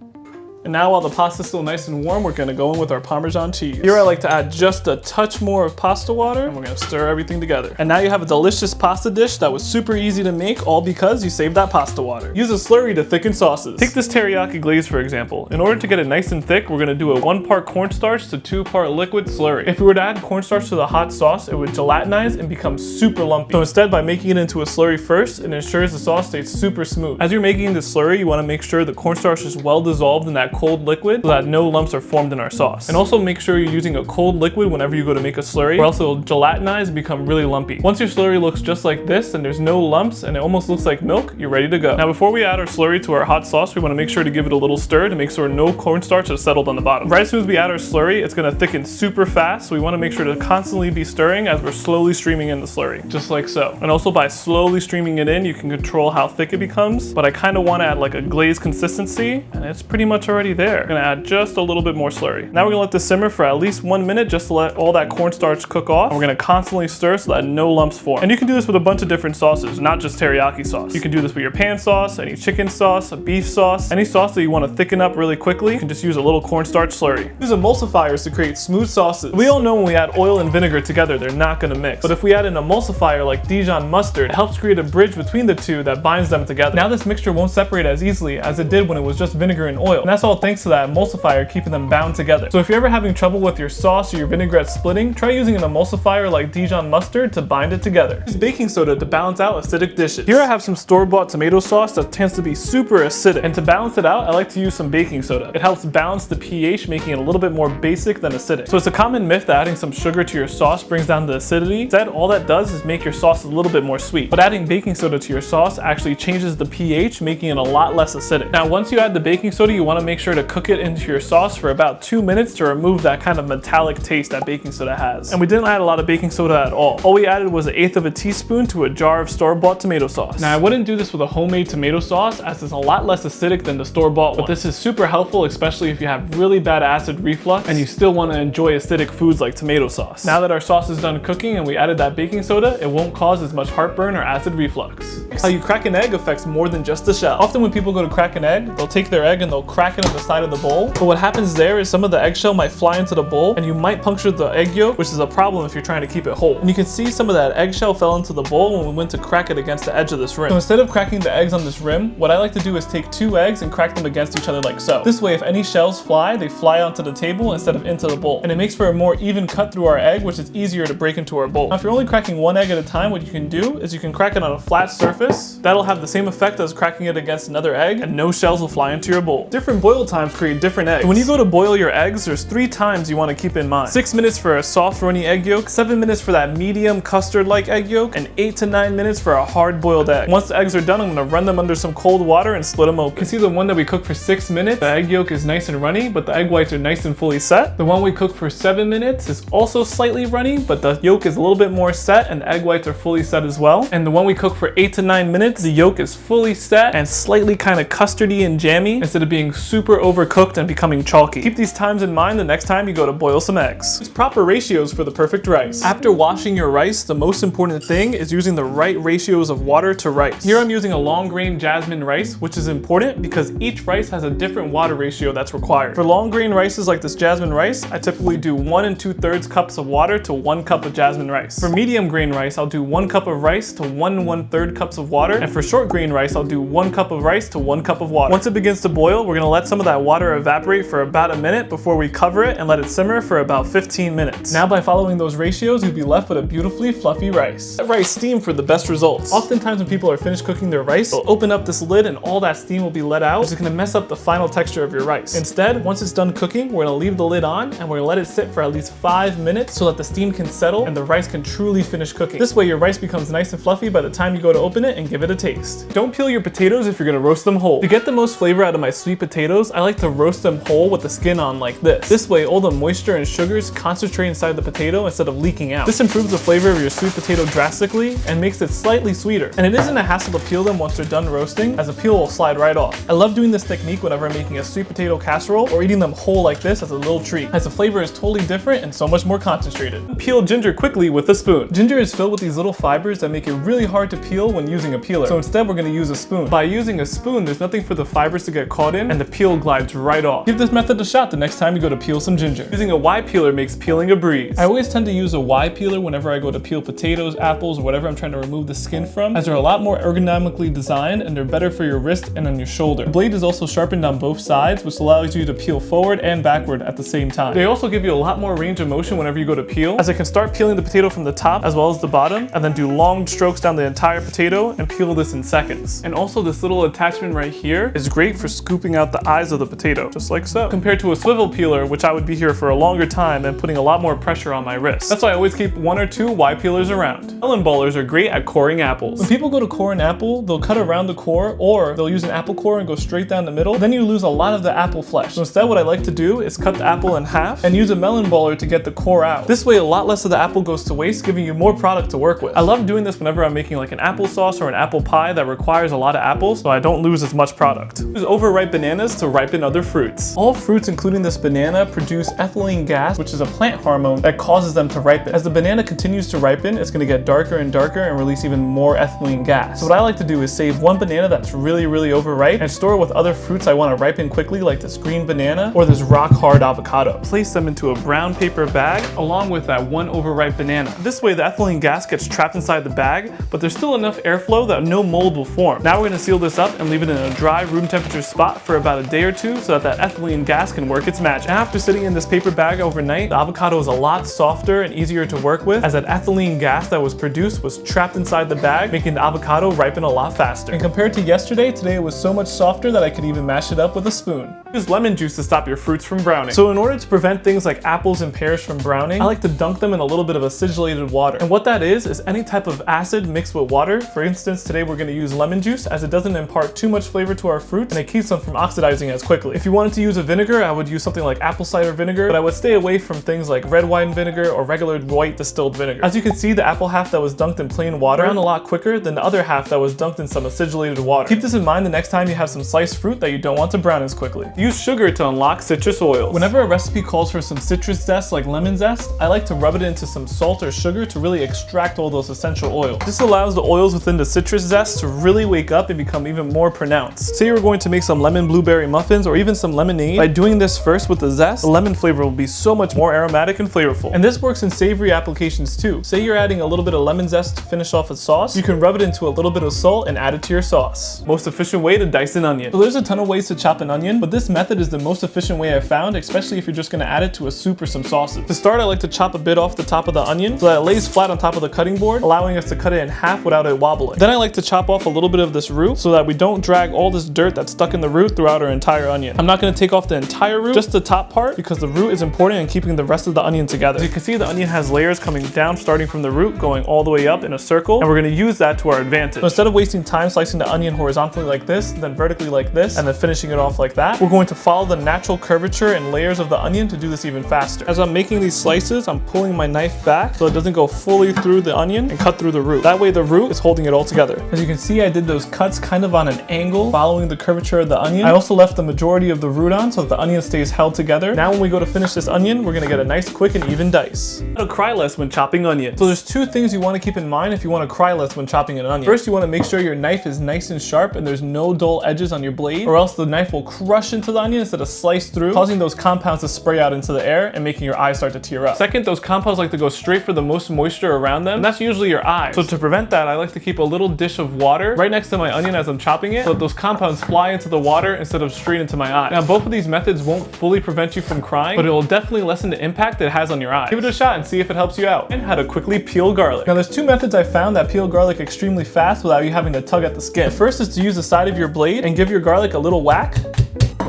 And now while the pasta's still nice and warm, we're gonna go in with our Parmesan cheese. Here I like to add just a touch more of pasta water, and we're gonna stir everything together. And now you have a delicious pasta dish that was super easy to make, all because you saved that pasta water. Use a slurry to thicken sauces. Take this teriyaki glaze for example. In order to get it nice and thick, we're gonna do a 1 part cornstarch to 2 part liquid slurry. If we were to add cornstarch to the hot sauce, it would gelatinize and become super lumpy. So instead, by making it into a slurry first, it ensures the sauce stays super smooth. As you're making this slurry, you wanna make sure the cornstarch is well dissolved in that cold liquid so that no lumps are formed in our sauce. And also make sure you're using a cold liquid whenever you go to make a slurry, or else it'll gelatinize and become really lumpy. Once your slurry looks just like this and there's no lumps and it almost looks like milk, you're ready to go. Now before we add our slurry to our hot sauce, we want to make sure to give it a little stir to make sure no cornstarch has settled on the bottom. Right as soon as we add our slurry, it's going to thicken super fast, so we want to make sure to constantly be stirring as we're slowly streaming in the slurry, just like so. And also by slowly streaming it in, you can control how thick it becomes, but I kind of want to add like a glazed consistency, and it's pretty much already there. I'm going to add just a little bit more slurry. Now we're going to let this simmer for at least 1 minute just to let all that cornstarch cook off. And we're going to constantly stir so that no lumps form. And you can do this with a bunch of different sauces, not just teriyaki sauce. You can do this with your pan sauce, any chicken sauce, a beef sauce, any sauce that you want to thicken up really quickly. You can just use a little cornstarch slurry. Use emulsifiers to create smooth sauces. We all know when we add oil and vinegar together, they're not going to mix. But if we add an emulsifier like Dijon mustard, it helps create a bridge between the two that binds them together. Now this mixture won't separate as easily as it did when it was just vinegar and oil. And that's all thanks to that emulsifier keeping them bound together. So if you're ever having trouble with your sauce or your vinaigrette splitting, try using an emulsifier like Dijon mustard to bind it together. Use baking soda to balance out acidic dishes. Here I have some store-bought tomato sauce that tends to be super acidic. And to balance it out, I like to use some baking soda. It helps balance the pH, making it a little bit more basic than acidic. So it's a common myth that adding some sugar to your sauce brings down the acidity. Instead, all that does is make your sauce a little bit more sweet. But adding baking soda to your sauce actually changes the pH, making it a lot less acidic. Now, once you add the baking soda, you want to make sure to cook it into your sauce for about 2 minutes to remove that kind of metallic taste that baking soda has. And we didn't add a lot of baking soda at all. All we added was 1/8 of a teaspoon to a jar of store-bought tomato sauce. Now, I wouldn't do this with a homemade tomato sauce as it's a lot less acidic than the store-bought one. But this is super helpful, especially if you have really bad acid reflux and you still want to enjoy acidic foods like tomato sauce. Now that our sauce is done cooking and we added that baking soda, it won't cause as much heartburn or acid reflux. How you crack an egg affects more than just the shell. Often when people go to crack an egg, they'll take their egg and they'll crack it on the side of the bowl. But what happens there is some of the eggshell might fly into the bowl and you might puncture the egg yolk, which is a problem if you're trying to keep it whole. And you can see some of that eggshell fell into the bowl when we went to crack it against the edge of this rim. So instead of cracking the eggs on this rim, what I like to do is take 2 eggs and crack them against each other like so. This way, if any shells fly, they fly onto the table instead of into the bowl. And it makes for a more even cut through our egg, which is easier to break into our bowl. Now, if you're only cracking 1 egg at a time, what you can do is you can crack it on a flat surface. That'll have the same effect as cracking it against another egg, and no shells will fly into your bowl. Different boil times create different eggs. So when you go to boil your eggs, there's 3 times you want to keep in mind. 6 minutes for a soft, runny egg yolk, 7 minutes for that medium custard-like egg yolk, and 8 to 9 minutes for a hard-boiled egg. Once the eggs are done, I'm going to run them under some cold water and split them open. You can see the one that we cooked for 6 minutes, the egg yolk is nice and runny, but the egg whites are nice and fully set. The one we cooked for 7 minutes is also slightly runny, but the yolk is a little bit more set and the egg whites are fully set as well. And the one we cooked for 8 to 9 minutes, the yolk is fully set and slightly kind of custardy and jammy instead of being super overcooked and becoming chalky. Keep these times in mind the next time you go to boil some eggs. Use proper ratios for the perfect rice. After washing your rice, the most important thing is using the right ratios of water to rice. Here I'm using a long grain jasmine rice, which is important because each rice has a different water ratio that's required. For long grain rices like this jasmine rice, I typically do 1 2/3 cups of water to 1 cup of jasmine rice. For medium grain rice, I'll do 1 cup of rice to 1 1/3 cups of water. And for short grain rice, I'll do 1 cup of rice to 1 cup of water. Once it begins to boil, we're gonna let some of that water evaporate for about a minute before we cover it and let it simmer for about 15 minutes. Now by following those ratios, you'll be left with a beautifully fluffy rice. Let rice steam for the best results. Oftentimes when people are finished cooking their rice, they'll open up this lid and all that steam will be let out, which is gonna mess up the final texture of your rice. Instead, once it's done cooking, we're gonna leave the lid on and we're gonna let it sit for at least 5 minutes so that the steam can settle and the rice can truly finish cooking. This way your rice becomes nice and fluffy by the time you go to open it and give it a taste. Don't peel your potatoes if you're gonna roast them whole. To get the most flavor out of my sweet potatoes, I like to roast them whole with the skin on like this. This way all the moisture and sugars concentrate inside the potato instead of leaking out. This improves the flavor of your sweet potato drastically and makes it slightly sweeter. And it isn't a hassle to peel them once they're done roasting, as the peel will slide right off. I love doing this technique whenever I'm making a sweet potato casserole or eating them whole like this as a little treat, as the flavor is totally different and so much more concentrated. Peel ginger quickly with a spoon. Ginger is filled with these little fibers that make it really hard to peel when using a peeler. So instead we're going to use a spoon. By using a spoon, there's nothing for the fibers to get caught in and the peel glides right off. Give this method a shot the next time you go to peel some ginger. Using a Y peeler makes peeling a breeze. I always tend to use a Y peeler whenever I go to peel potatoes, apples, or whatever I'm trying to remove the skin from, as they're a lot more ergonomically designed and they're better for your wrist and on your shoulder. The blade is also sharpened on both sides, which allows you to peel forward and backward at the same time. They also give you a lot more range of motion whenever you go to peel, as I can start peeling the potato from the top as well as the bottom, and then do long strokes down the entire potato and peel this in seconds. And also this little attachment right here is great for scooping out the eye size of the potato, just like so. Compared to a swivel peeler, which I would be here for a longer time and putting a lot more pressure on my wrist. That's why I always keep 1 or 2 Y peelers around. Melon ballers are great at coring apples. When people go to core an apple, they'll cut around the core, or they'll use an apple core and go straight down the middle. Then you lose a lot of the apple flesh. So instead, what I like to do is cut the apple in half and use a melon baller to get the core out. This way, a lot less of the apple goes to waste, giving you more product to work with. I love doing this whenever I'm making like an applesauce or an apple pie that requires a lot of apples, so I don't lose as much product. Use overripe bananas to ripen other fruits. All fruits, including this banana, produce ethylene gas, which is a plant hormone that causes them to ripen. As the banana continues to ripen, it's going to get darker and darker and release even more ethylene gas. So what I like to do is save one banana that's really overripe and store it with other fruits I want to ripen quickly, like this green banana or this rock hard avocado. Place them into a brown paper bag along with that one overripe banana. This way the ethylene gas gets trapped inside the bag, but there's still enough airflow that no mold will form. Now we're going to seal this up and leave it in a dry room temperature spot for about a day or two so that ethylene gas can work its magic. After sitting in this paper bag overnight, the avocado is a lot softer and easier to work with, as that ethylene gas that was produced was trapped inside the bag, making the avocado ripen a lot faster. And compared to yesterday, today it was so much softer that I could even mash it up with a spoon. Use lemon juice to stop your fruits from browning. So in order to prevent things like apples and pears from browning, I like to dunk them in a little bit of acidulated water. And what that is any type of acid mixed with water. For instance, today we're going to use lemon juice, as it doesn't impart too much flavor to our fruits and it keeps them from oxidizing as quickly. If you wanted to use a vinegar, I would use something like apple cider vinegar, but I would stay away from things like red wine vinegar or regular white distilled vinegar. As you can see, the apple half that was dunked in plain water browned a lot quicker than the other half that was dunked in some acidulated water. Keep this in mind the next time you have some sliced fruit that you don't want to brown as quickly. Use sugar to unlock citrus oils. Whenever a recipe calls for some citrus zest like lemon zest, I like to rub it into some salt or sugar to really extract all those essential oils. This allows the oils within the citrus zest to really wake up and become even more pronounced. Say you're going to make some lemon blueberry muffins or even some lemonade. By doing this first with the zest, the lemon flavor will be so much more aromatic and flavorful. And this works in savory applications too. Say you're adding a little bit of lemon zest to finish off a sauce, you can rub it into a little bit of salt and add it to your sauce. Most efficient way to dice an onion. So there's a ton of ways to chop an onion, but this method is the most efficient way I've found, especially if you're just going to add it to a soup or some sauces. To start, I like to chop a bit off the top of the onion so that it lays flat on top of the cutting board, allowing us to cut it in half without it wobbling. Then I like to chop off a little bit of this root so that we don't drag all this dirt that's stuck in the root throughout our entire onion. I'm not going to take off the entire root, just the top part, because the root is important in keeping the rest of the onion together. As you can see, the onion has layers coming down, starting from the root, going all the way up in a circle, and we're going to use that to our advantage. So instead of wasting time slicing the onion horizontally like this, then vertically like this, and then finishing it off like that, we're going to follow the natural curvature and layers of the onion to do this even faster. As I'm making these slices, I'm pulling my knife back so it doesn't go fully through the onion and cut through the root. That way the root is holding it all together. As you can see, I did those cuts kind of on an angle, following the curvature of the onion. I also left the majority of the root on so that the onion stays held together. Now when we go to finish this onion, we're going to get a nice quick and even dice. How to cry less when chopping onions. So there's two things you want to keep in mind if you want to cry less when chopping an onion. First, you want to make sure your knife is nice and sharp and there's no dull edges on your blade, or else the knife will crush into the onion instead of slice through, causing those compounds to spray out into the air and making your eye start to tear up. Second, those compounds like to go straight for the most moisture around them, and that's usually your eyes. So to prevent that, I like to keep a little dish of water right next to my onion as I'm chopping it, so that those compounds fly into the water instead of straight into my eye. Now, both of these methods won't fully prevent you from crying, but it will definitely lessen the impact it has on your eye. Give it a shot and see if it helps you out. And how to quickly peel garlic. Now, there's two methods I found that peel garlic extremely fast without you having to tug at the skin. The first is to use the side of your blade and give your garlic a little whack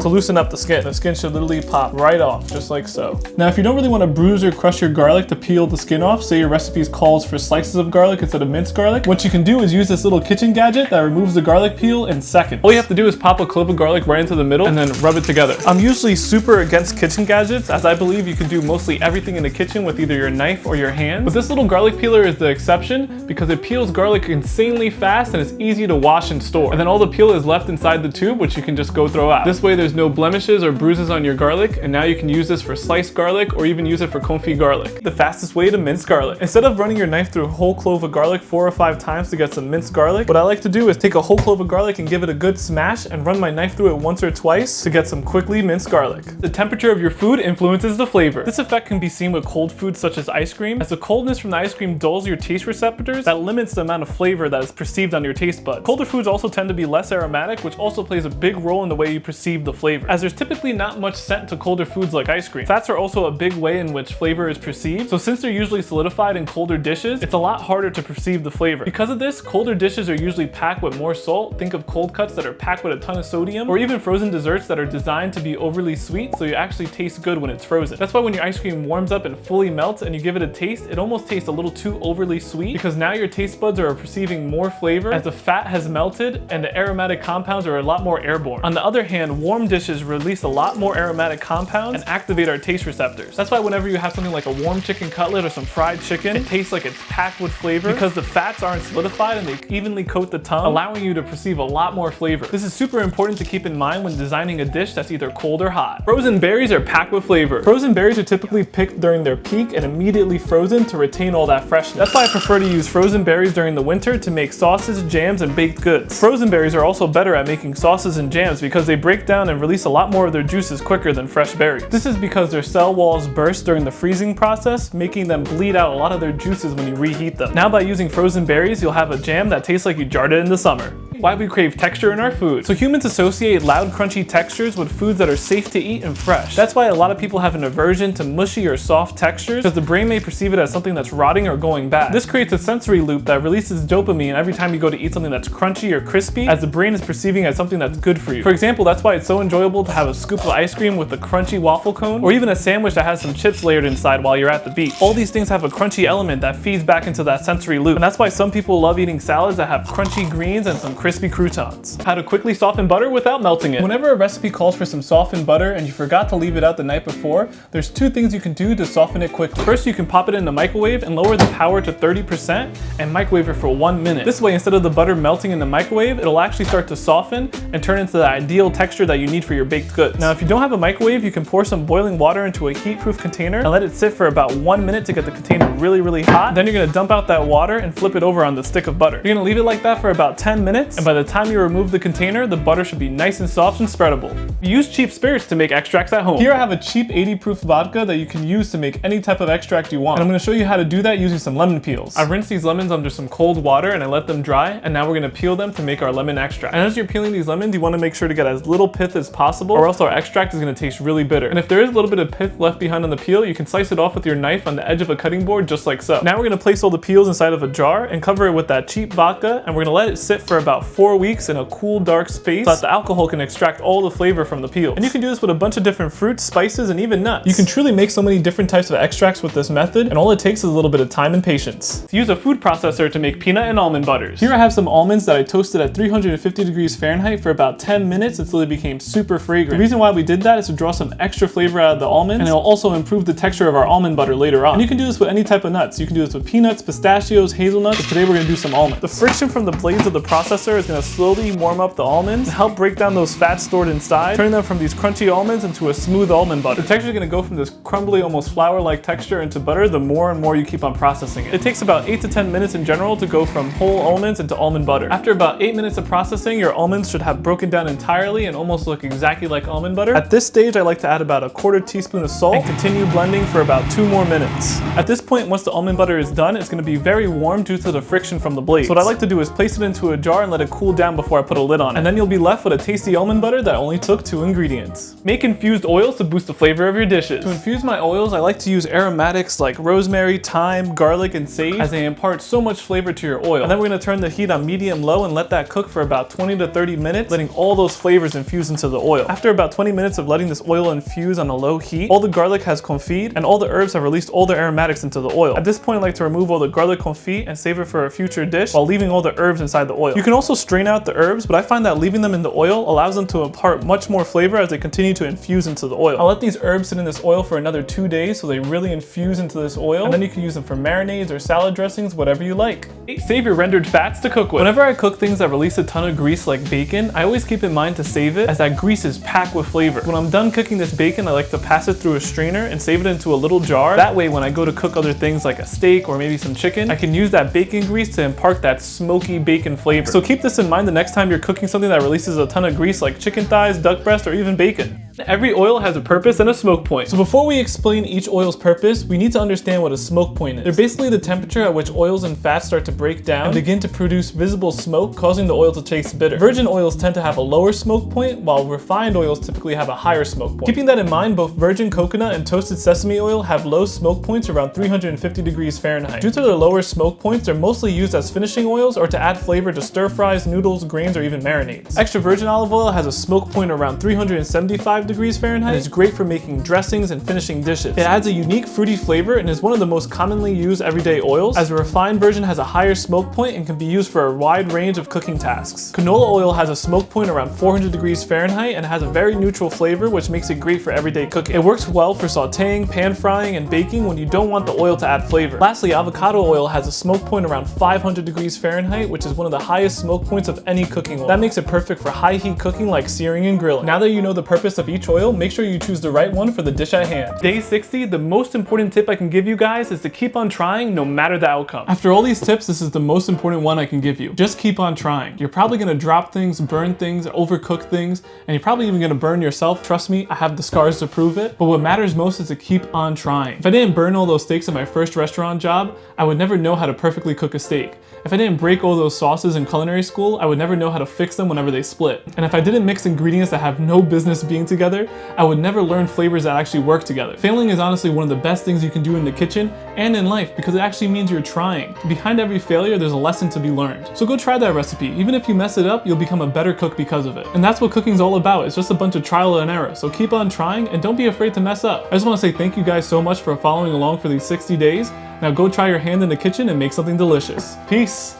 to loosen up the skin. The skin should literally pop right off, just like so. Now, if you don't really want to bruise or crush your garlic to peel the skin off, say your recipe calls for slices of garlic instead of minced garlic, what you can do is use this little kitchen gadget that removes the garlic peel in seconds. All you have to do is pop a clove of garlic right into the middle and then rub it together. I'm usually super against kitchen gadgets, as I believe you can do mostly everything in the kitchen with either your knife or your hand. But this little garlic peeler is the exception because it peels garlic insanely fast and it's easy to wash and store. And then all the peel is left inside the tube, which you can just go throw out. This way there's no blemishes or bruises on your garlic, and now you can use this for sliced garlic or even use it for confit garlic. The fastest way to mince garlic. Instead of running your knife through a whole clove of garlic 4 or 5 times to get some minced garlic, what I like to do is take a whole clove of garlic and give it a good smash and run my knife through it once or twice to get some quickly minced garlic. The temperature of your food influences the flavor. This effect can be seen with cold foods such as ice cream. As the coldness from the ice cream dulls your taste receptors, that limits the amount of flavor that is perceived on your taste buds. Colder foods also tend to be less aromatic, which also plays a big role in the way you perceive the the flavor, as there's typically not much scent to colder foods like ice cream. Fats are also a big way in which flavor is perceived, so since they're usually solidified in colder dishes, it's a lot harder to perceive the flavor. Because of this, colder dishes are usually packed with more salt. Think of cold cuts that are packed with a ton of sodium, or even frozen desserts that are designed to be overly sweet so you actually taste good when it's frozen. That's why when your ice cream warms up and fully melts and you give it a taste, it almost tastes a little too overly sweet, because now your taste buds are perceiving more flavor as the fat has melted and the aromatic compounds are a lot more airborne. On the other hand, warm dishes release a lot more aromatic compounds and activate our taste receptors. That's why whenever you have something like a warm chicken cutlet or some fried chicken, it tastes like it's packed with flavor because the fats aren't solidified and they evenly coat the tongue, allowing you to perceive a lot more flavor. This is super important to keep in mind when designing a dish that's either cold or hot. Frozen berries are packed with flavor. Frozen berries are typically picked during their peak and immediately frozen to retain all that freshness. That's why I prefer to use frozen berries during the winter to make sauces, jams, and baked goods. Frozen berries are also better at making sauces and jams because they break down and release a lot more of their juices quicker than fresh berries. This is because their cell walls burst during the freezing process, making them bleed out a lot of their juices when you reheat them. Now by using frozen berries, you'll have a jam that tastes like you jarred it in the summer. Why we crave texture in our food. So humans associate loud, crunchy textures with foods that are safe to eat and fresh. That's why a lot of people have an aversion to mushy or soft textures, because the brain may perceive it as something that's rotting or going bad. This creates a sensory loop that releases dopamine every time you go to eat something that's crunchy or crispy, as the brain is perceiving as something that's good for you. For example, that's why it's so enjoyable to have a scoop of ice cream with a crunchy waffle cone, or even a sandwich that has some chips layered inside while you're at the beach. All these things have a crunchy element that feeds back into that sensory loop, and that's why some people love eating salads that have crunchy greens and some crispy croutons. How to quickly soften butter without melting it. Whenever a recipe calls for some softened butter and you forgot to leave it out the night before, there's two things you can do to soften it quickly. First, you can pop it in the microwave and lower the power to 30% and microwave it for 1 minute. This way, instead of the butter melting in the microwave, it'll actually start to soften and turn into the ideal texture that you need for your baked goods. Now, if you don't have a microwave, you can pour some boiling water into a heat-proof container and let it sit for about 1 minute to get the container really hot. Then you're gonna dump out that water and flip it over on the stick of butter. You're gonna leave it like that for about 10 minutes, and by the time you remove the container, the butter should be nice and soft and spreadable. Use cheap spirits to make extracts at home. Here I have a cheap 80 proof vodka that you can use to make any type of extract you want. And I'm gonna show you how to do that using some lemon peels. I rinsed these lemons under some cold water and I let them dry, and now we're gonna peel them to make our lemon extract. And as you're peeling these lemons, you wanna make sure to get as little pith as possible, or else our extract is gonna taste really bitter. And if there is a little bit of pith left behind on the peel, you can slice it off with your knife on the edge of a cutting board just like so. Now we're gonna place all the peels inside of a jar and cover it with that cheap vodka, and we're gonna let it sit for about 4 weeks in a cool, dark space so that the alcohol can extract all the flavor from the peels. And you can do this with a bunch of different fruits, spices, and even nuts. You can truly make so many different types of extracts with this method, and all it takes is a little bit of time and patience. Use a food processor to make peanut and almond butters. Here I have some almonds that I toasted at 350 degrees Fahrenheit for about 10 minutes until they became super fragrant. The reason why we did that is to draw some extra flavor out of the almonds, and it'll also improve the texture of our almond butter later on. And you can do this with any type of nuts. You can do this with peanuts, pistachios, hazelnuts, but today we're gonna do some almonds. The friction from the blades of the processor is gonna slowly warm up the almonds and help break down those fats stored inside, turning them from these crunchy almonds into a smooth almond butter. The texture is gonna go from this crumbly, almost flour-like texture into butter the more and more you keep on processing it. It takes about 8 to 10 minutes in general to go from whole almonds into almond butter. After about 8 minutes of processing, your almonds should have broken down entirely and almost look exactly like almond butter. At this stage, I like to add about a 1/4 teaspoon of salt and continue blending for about 2 more minutes. At this point, once the almond butter is done, it's gonna be very warm due to the friction from the blades. So what I like to do is place it into a jar and let it cool down before I put a lid on it. And then you'll be left with a tasty almond butter that only took 2 ingredients. Make infused oils to boost the flavor of your dishes. To infuse my oils, I like to use aromatics like rosemary, thyme, garlic, and sage, as they impart so much flavor to your oil. And then we're gonna turn the heat on medium-low and let that cook for about 20 to 30 minutes, letting all those flavors infuse into the oil. After about 20 minutes of letting this oil infuse on a low heat, all the garlic has confit and all the herbs have released all their aromatics into the oil. At this point, I like to remove all the garlic confit and save it for a future dish while leaving all the herbs inside the oil. You can also strain out the herbs, but I find that leaving them in the oil allows them to impart much more flavor as they continue to infuse into the oil. I'll let these herbs sit in this oil for another 2 days so they really infuse into this oil, and then you can use them for marinades or salad dressings, whatever you like. Save your rendered fats to cook with. Whenever I cook things that release a ton of grease like bacon, I always keep in mind to save it, as that grease is packed with flavor. When I'm done cooking this bacon, I like to pass it through a strainer and save it into a little jar. That way, when I go to cook other things like a steak or maybe some chicken, I can use that bacon grease to impart that smoky bacon flavor. So keep this in mind the next time you're cooking something that releases a ton of grease like chicken thighs, duck breast, or even bacon. Every oil has a purpose and a smoke point. So before we explain each oil's purpose, we need to understand what a smoke point is. They're basically the temperature at which oils and fats start to break down and begin to produce visible smoke, causing the oil to taste bitter. Virgin oils tend to have a lower smoke point, while refined oils typically have a higher smoke point. Keeping that in mind, both virgin coconut and toasted sesame oil have low smoke points around 350 degrees Fahrenheit. Due to their lower smoke points, they're mostly used as finishing oils or to add flavor to stir fries, noodles, grains, or even marinades. Extra virgin olive oil has a smoke point around 375 degrees Fahrenheit and is great for making dressings and finishing dishes. It adds a unique fruity flavor and is one of the most commonly used everyday oils, as a refined version has a higher smoke point and can be used for a wide range of cooking tasks. Canola oil has a smoke point around 400 degrees Fahrenheit and has a very neutral flavor, which makes it great for everyday cooking. It works well for sauteing, pan frying, and baking when you don't want the oil to add flavor. Lastly, avocado oil has a smoke point around 500 degrees Fahrenheit, which is one of the highest smoke points of any cooking oil. That makes it perfect for high heat cooking like searing and grilling. Now that you know the purpose of each oil, make sure you choose the right one for the dish at hand. Day 60, the most important tip I can give you guys is to keep on trying no matter the outcome. After all these tips, this is the most important one I can give you. Just keep on trying. You're probably gonna drop things, burn things, overcook things, and you're probably even gonna burn yourself. Trust me, I have the scars to prove it. But what matters most is to keep on trying. If I didn't burn all those steaks at my first restaurant job, I would never know how to perfectly cook a steak. If I didn't break all those sauces in culinary school, I would never know how to fix them whenever they split. And if I didn't mix ingredients that have no business being together, I would never learn flavors that actually work together. Failing is honestly one of the best things you can do in the kitchen and in life, because it actually means you're trying. Behind every failure, there's a lesson to be learned. So go try that recipe. Even if you mess it up, you'll become a better cook because of it. And that's what cooking's all about. It's just a bunch of trial and error. So keep on trying and don't be afraid to mess up. I just want to say thank you guys so much for following along for these 60 days. Now go try your hand in the kitchen and make something delicious. Peace.